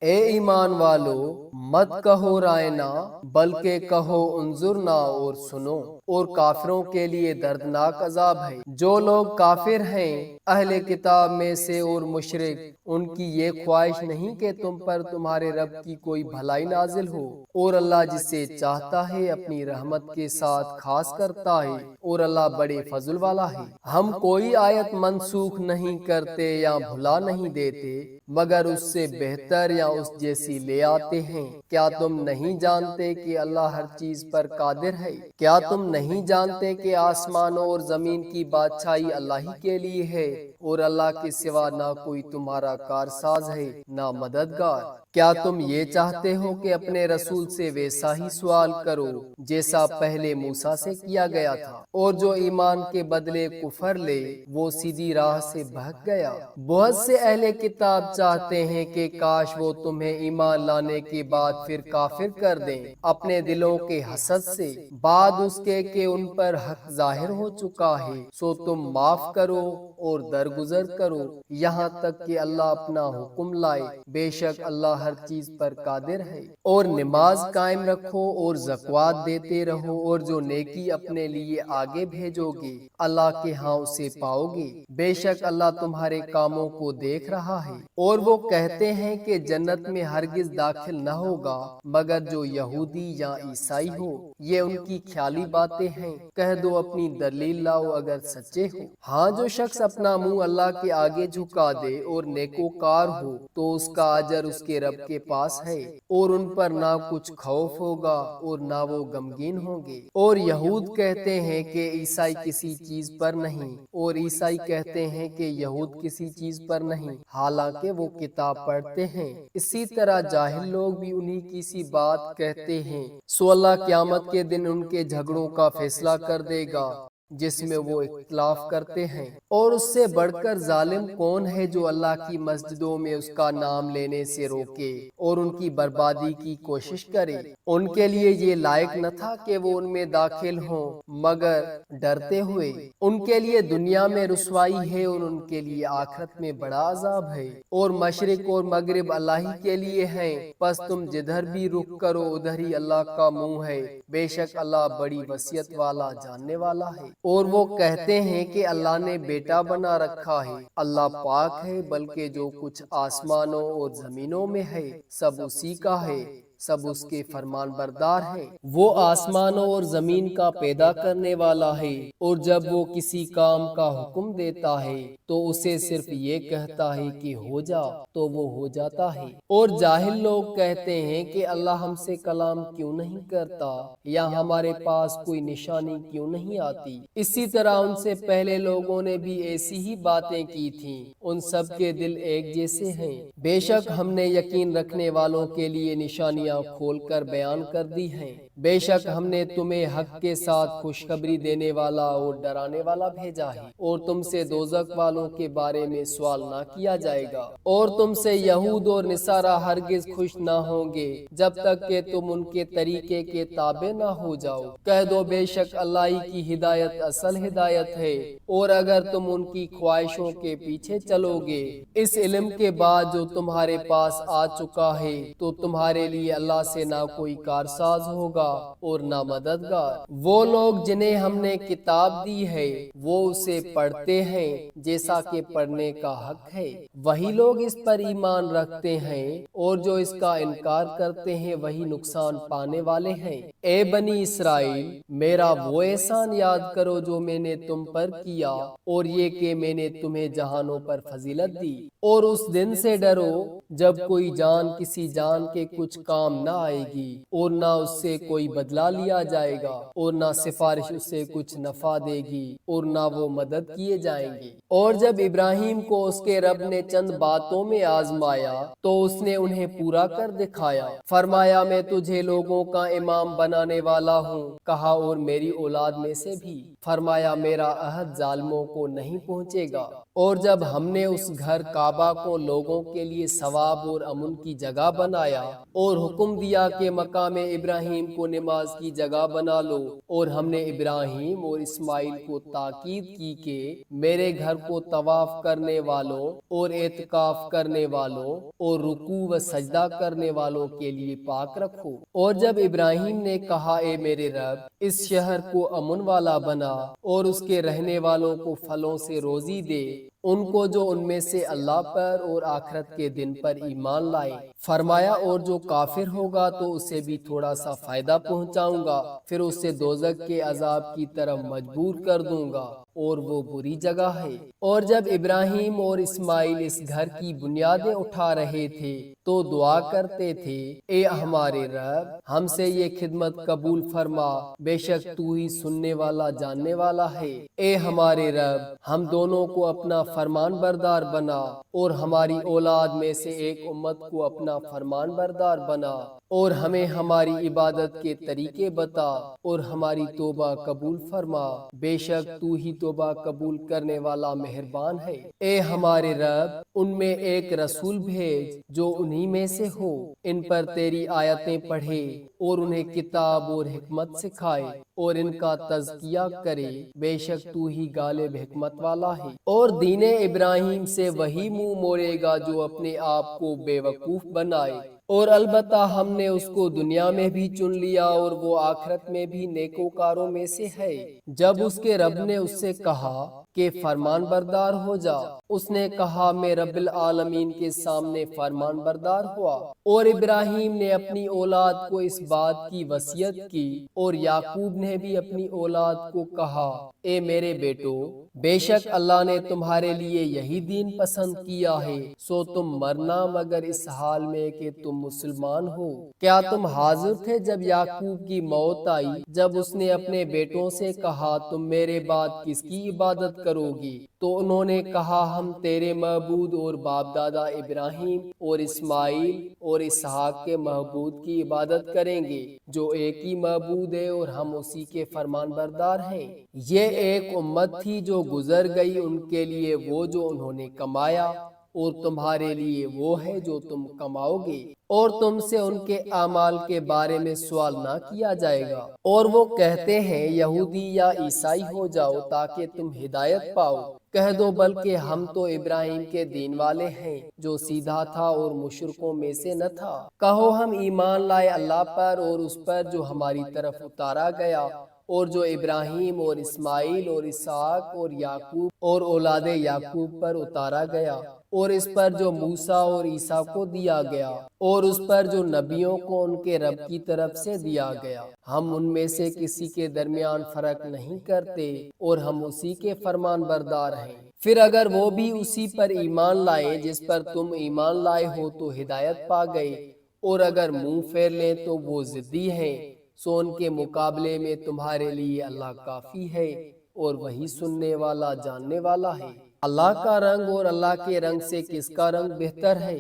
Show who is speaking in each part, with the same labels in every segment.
Speaker 1: اے ایمان والو، مت کہو رائنا بلکہ کہو انظرنا، اور سنو، اور کافروں کے لیے دردناک عذاب ہے۔ جو لوگ کافر ہیں اہل کتاب میں سے اور مشرک، ان کی یہ خواہش نہیں کہ تم پر تمہارے رب کی کوئی بھلائی نازل ہو، اور اللہ جسے چاہتا ہے اپنی رحمت کے ساتھ خاص کرتا ہے، اور اللہ بڑے فضل والا ہے۔ ہم کوئی آیت منسوخ نہیں کرتے یا بھلا نہیں دیتے، مگر اس سے بہتر یا اس جیسی لے آتے ہیں۔ کیا تم نہیں جانتے کہ اللہ ہر چیز پر قادر ہے؟ کیا تم نہیں جانتے کہ آسمانوں اور زمین کی بادشاہی اللہ ہی کے لیے ہے، اور اللہ کے سوا نہ کوئی تمہارا کارساز ہے نہ مددگار؟ کیا تم یہ چاہتے ہو کہ اپنے رسول سے ویسا ہی سوال کرو جیسا پہلے موسیٰ سے کیا گیا تھا، اور جو ایمان کے بدلے کفر لے وہ سیدھی راہ سے بھگ گیا؟ بہت سے اہل کتاب چاہتے ہیں کہ کاش وہ تمہیں ایمان لانے کے بعد پھر کافر کر دیں اپنے دلوں کے حسد سے، بعد اس کے کہ ان پر حق ظاہر ہو چکا ہے، سو تم معاف کرو اور درگزر کرو یہاں تک کہ اللہ اپنا حکم لائے، بے شک اللہ ہر چیز پر قادر ہے۔ اور نماز قائم رکھو اور زکوٰۃ دیتے رہو، اور جو نیکی اپنے لیے آگے بھیجو گے اللہ کے ہاں اسے پاؤ گے، بے شک اللہ تمہارے کاموں کو دیکھ رہا ہے۔ اور وہ کہتے ہیں کہ جنت میں ہرگز داخل نہ ہوگا مگر جو یہودی یا عیسائی ہو، یہ ان کی خیالی باتیں ہیں، کہہ دو اپنی دلیل لاؤ اگر سچے ہو۔ ہاں جو شخص اپنا منہ اللہ کے آگے جھکا دے اور نیکوکار ہو تو اس کا اجر اس کے رب کے پاس ہے، اور ان پر نہ کچھ خوف ہوگا اور نہ وہ غمگین ہوں گے۔ اور یہود کہتے ہیں کہ عیسائی کسی چیز پر نہیں، اور عیسائی کہتے ہیں کہ یہود کسی چیز پر نہیں، حالانکہ وہ کتاب پڑھتے ہیں۔ اسی طرح جاہل لوگ بھی انہی کی سی بات کہتے ہیں، سو اللہ قیامت کے دن ان کے جھگڑوں کا فیصلہ کر دے گا جس میں وہ اختلاف کرتے ہیں۔ اور اس سے بڑھ کر ظالم کون ہے جو اللہ کی مسجدوں میں اس کا نام لینے سے روکے اور ان کی بربادی کی کوشش کرے؟ ان کے لیے یہ لائق نہ تھا کہ وہ ان میں داخل ہوں مگر ڈرتے ہوئے۔ ان کے لیے دنیا میں رسوائی ہے اور ان کے لیے آخرت میں بڑا عذاب ہے۔ اور مشرق اور مغرب اللہ ہی کے لیے ہیں، پس تم جدھر بھی رخ کرو ادھر ہی اللہ کا منہ ہے، بے شک اللہ بڑی وسعت والا جاننے والا ہے۔ اور وہ کہتے ہیں کہ اللہ نے بیٹا بنا رکھا ہے، اللہ پاک ہے، بلکہ جو کچھ آسمانوں اور زمینوں میں ہے سب اسی کا ہے، سب اس کے فرمان بردار ہیں۔ وہ آسمانوں اور زمین کا پیدا کرنے والا ہے، اور جب وہ کسی کام کا حکم دیتا ہے تو اسے صرف یہ کہتا ہے کہ ہو جا تو وہ ہو جاتا ہے۔ اور جاہل لوگ کہتے ہیں کہ اللہ ہم سے کلام کیوں نہیں کرتا، یا ہمارے پاس کوئی نشانی کیوں نہیں آتی؟ اسی طرح ان سے پہلے لوگوں نے بھی ایسی ہی باتیں کی تھیں، ان سب کے دل ایک جیسے ہیں۔ بے شک ہم نے یقین رکھنے والوں کے لیے نشانیاں کھول کر بیان کر دی ہیں، بے شک ہم نے تمہیں حق کے ساتھ خوشخبری دینے والا اور ڈرانے والا بھیجا ہے، اور تم سے دوزخ والوں کے بارے میں سوال نہ کیا جائے گا، اور تم سے یہود اور نصارہ ہرگز خوش نہ ہوں گے جب تک کہ تم ان کے طریقے کے تابع نہ ہو جاؤ، کہہ دو بے شک اللہ ہی کی ہدایت اصل ہدایت ہے، اور اگر تم ان کی خواہشوں کے پیچھے چلو گے اس علم کے بعد جو تمہارے پاس آ چکا ہے تو تمہارے لیے اللہ سے نہ کوئی کارساز ہوگا اور نہ مددگار۔ وہ لوگ جنہیں ہم نے کتاب دی ہے وہ اسے پڑھتے ہیں جیسا کہ پڑھنے کا حق ہے، وہی لوگ اس پر ایمان رکھتے ہیں، اور جو اس کا انکار کرتے ہیں وہی نقصان پانے والے ہیں۔ اے بنی اسرائیل، میرا وہ احسان یاد کرو جو میں نے تم پر کیا، اور یہ کہ میں نے تمہیں جہانوں پر فضیلت دی، اور اس دن سے ڈرو جب کوئی جان کسی جان کے کچھ کام نہ آئے گی، اور نہ اس سے کوئی بدلہ لیا جائے گا، اور نہ سفارش اس سے کچھ نفع دے گی، اور نہ وہ مدد کیے جائیں گے۔ اور جب ابراہیم کو اس کے رب نے چند باتوں میں آزمایا تو اس نے انہیں پورا کر دکھایا، فرمایا میں تجھے لوگوں کا امام بنانے والا ہوں، کہا اور میری اولاد میں سے بھی، فرمایا میرا عہد ظالموں کو نہیں پہنچے گا۔ اور جب ہم نے اس گھر کعبہ کو لوگوں کے لیے ثواب اور امن کی جگہ بنایا اور حکم حکم دیا کہ مقام ابراہیم کو نماز کی جگہ بنا لو، اور ہم نے ابراہیم اور اسماعیل کو تاکید کی کہ میرے گھر کو طواف کرنے والوں اور اعتکاف کرنے والوں اور رکوع و سجدہ کرنے والوں کے لیے پاک رکھو۔ اور جب ابراہیم نے کہا اے میرے رب، اس شہر کو امن والا بنا اور اس کے رہنے والوں کو پھلوں سے روزی دے، ان کو جو ان میں سے اللہ پر اور آخرت کے دن پر ایمان لائے۔ فرمایا اور جو کافر ہوگا تو اسے بھی تھوڑا سا فائدہ پہنچاؤں گا، پھر اسے دوزخ کے عذاب کی طرف مجبور کر دوں گا، اور وہ بری جگہ ہے۔ اور جب ابراہیم اور اسماعیل اس گھر کی بنیادیں اٹھا رہے تھے تو دعا کرتے تھے، اے ہمارے رب، ہم سے یہ خدمت قبول فرما، بے شک تو ہی سننے والا جاننے والا ہے۔ اے ہمارے رب، ہم دونوں کو اپنا فرمان بردار بنا، اور ہماری اولاد میں سے ایک امت کو اپنا فرمان بردار بنا، اور ہمیں ہماری عبادت کے طریقے بتا، اور ہماری توبہ قبول فرما، بے شک تو ہی توبہ قبول کرنے والا مہربان ہے۔ اے ہمارے رب، ان میں ایک رسول بھیج جو انہی میں سے ہو، ان پر تیری آیتیں پڑھے اور انہیں کتاب اور حکمت سکھائے اور ان کا تزکیہ کرے، بے شک تو ہی غالب حکمت والا ہے۔ اور دین ابراہیم سے وہی منہ موڑے گا جو اپنے آپ کو بے وقوف بنائے، اور البتہ ہم نے اس کو دنیا میں بھی چن لیا اور وہ آخرت میں بھی نیکوکاروں میں سے ہے۔ جب اس کے رب نے اس سے کہا کہ فرمان بردار ہو جا، اس نے کہا میں رب العالمین کے سامنے فرمان بردار ہوا۔ اور ابراہیم نے اپنی اولاد کو اس بات کی وصیت کی، اور یعقوب نے بھی اپنی اولاد کو کہا، اے میرے بیٹو، بے شک اللہ نے تمہارے لیے یہی دین پسند کیا ہے، سو تم مرنا مگر اس حال میں کہ تم مسلمان ہو۔ کیا تم حاضر تھے جب یعقوب کی موت آئی، جب اس نے اپنے بیٹوں سے کہا تم میرے بعد کس کی عبادت کرو گی؟ تو انہوں نے کہا ہم تیرے معبود اور باپ دادا ابراہیم اور اسماعیل اور اسحاق کے معبود کی عبادت کریں گے، جو ایک ہی معبود ہے اور ہم اسی کے فرمان بردار ہیں۔ یہ ایک امت تھی جو گزر گئی، ان کے لیے وہ جو انہوں نے کمایا، اور تمہارے لیے وہ ہے جو تم کماؤ گے، اور تم سے ان کے اعمال کے بارے میں سوال نہ کیا جائے گا۔ اور وہ کہتے ہیں یہودی یا عیسائی ہو جاؤ تاکہ تم ہدایت پاؤ۔ کہہ دو بلکہ ہم تو ابراہیم کے دین والے ہیں، جو سیدھا تھا اور مشرکوں میں سے نہ تھا۔ کہو ہم ایمان لائے اللہ پر اور اس پر جو ہماری طرف اتارا گیا، اور جو ابراہیم اور اسماعیل اور اسحاق اور یعقوب اور اولاد یعقوب پر اتارا گیا، اور اس پر جو موسیٰ اور عیسیٰ کو دیا گیا، اور اس پر جو نبیوں کو ان کے رب کی طرف سے دیا گیا۔ ہم ان میں سے کسی کے درمیان فرق نہیں کرتے، اور ہم اسی کے فرمان بردار ہیں۔ پھر اگر وہ بھی اسی پر ایمان لائیں جس پر تم ایمان لائے ہو تو ہدایت پا گئے، اور اگر منہ پھیر لیں تو وہ ضدی ہیں، سو ان کے مقابلے میں تمہارے لیے اللہ کافی ہے، اور وہی سننے والا جاننے والا ہے۔ اللہ کا رنگ اور اللہ کے رنگ سے کس کا رنگ بہتر ہے،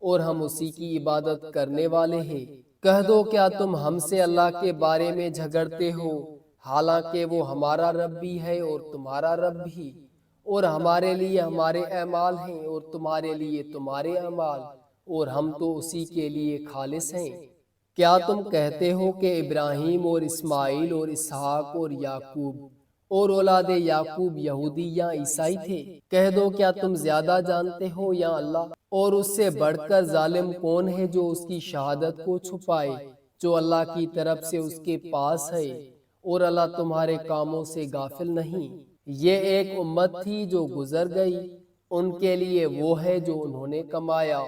Speaker 1: اور ہم اسی کی عبادت کرنے والے ہیں۔ کہہ دو کیا تم ہم سے اللہ کے بارے میں جھگڑتے ہو، حالانکہ وہ ہمارا رب بھی ہے اور تمہارا رب بھی، اور ہمارے لیے ہمارے اعمال ہیں اور تمہارے لیے تمہارے اعمال، اور ہم تو اسی کے لیے خالص ہیں۔ کیا تم کہتے ہو کہ ابراہیم اور اسماعیل اور اسحاق اور یعقوب اور اولاد یعقوب یہودی یا عیسائی تھے؟ کہہ دو کیا تم زیادہ جانتے ہو یا اللہ؟ اور اس سے بڑھ کر ظالم کون ہے جو اس کی شہادت کو چھپائے، جو اللہ کی طرف سے اس کے پاس ہے، اور اللہ تمہارے کاموں سے غافل نہیں۔ یہ ایک امت تھی جو گزر گئی، ان کے لیے وہ ہے جو انہوں نے کمایا،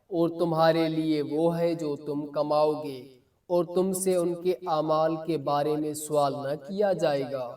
Speaker 1: اور تمہارے لیے وہ ہے جو تم کماؤ گے، اور تم سے ان کے اعمال کے بارے میں سوال نہ کیا جائے گا۔